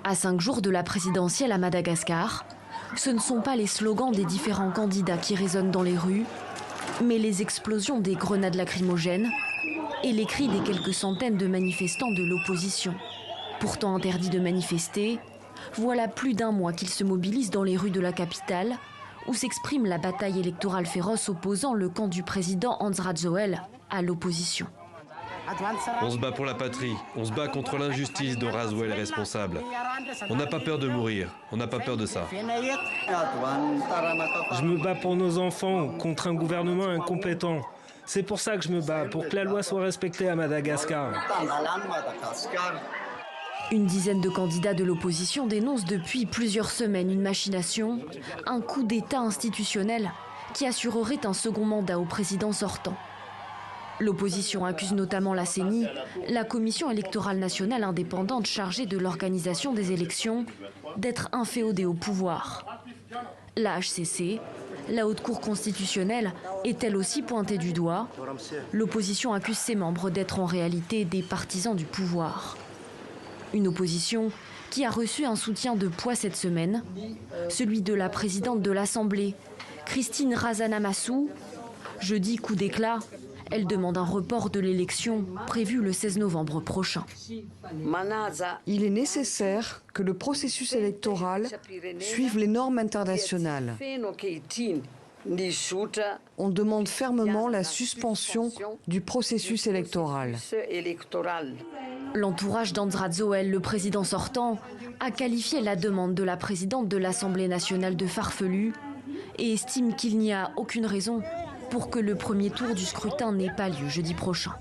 À 5 jours de la présidentielle à Madagascar, ce ne sont pas les slogans des différents candidats qui résonnent dans les rues, mais les explosions des grenades lacrymogènes et les cris des quelques centaines de manifestants de l'opposition. Pourtant interdits de manifester, voilà plus d'un mois qu'ils se mobilisent dans les rues de la capitale, où s'exprime la bataille électorale féroce opposant le camp du président Hans Radzoel à l'opposition. On se bat pour la patrie, on se bat contre l'injustice dont Radzoel est responsable. On n'a pas peur de mourir, on n'a pas peur de ça. Je me bats pour nos enfants, contre un gouvernement incompétent. C'est pour ça que je me bats, pour que la loi soit respectée à Madagascar. Une dizaine de candidats de l'opposition dénoncent depuis plusieurs semaines une machination, un coup d'État institutionnel qui assurerait un second mandat au président sortant. L'opposition accuse notamment la CENI, la Commission électorale nationale indépendante chargée de l'organisation des élections, d'être inféodée au pouvoir. La HCC, la Haute Cour constitutionnelle, est elle aussi pointée du doigt. L'opposition accuse ses membres d'être en réalité des partisans du pouvoir. Une opposition qui a reçu un soutien de poids cette semaine, celui de la présidente de l'Assemblée, Christine Razanamassou. Jeudi, coup d'éclat, elle demande un report de l'élection prévue le 16 novembre prochain. Il est nécessaire que le processus électoral suive les normes internationales. On demande fermement la suspension du processus électoral. L'entourage d'Hans Radzoel, le président sortant, a qualifié la demande de la présidente de l'Assemblée nationale de farfelue et estime qu'il n'y a aucune raison pour que le premier tour du scrutin n'ait pas lieu jeudi prochain.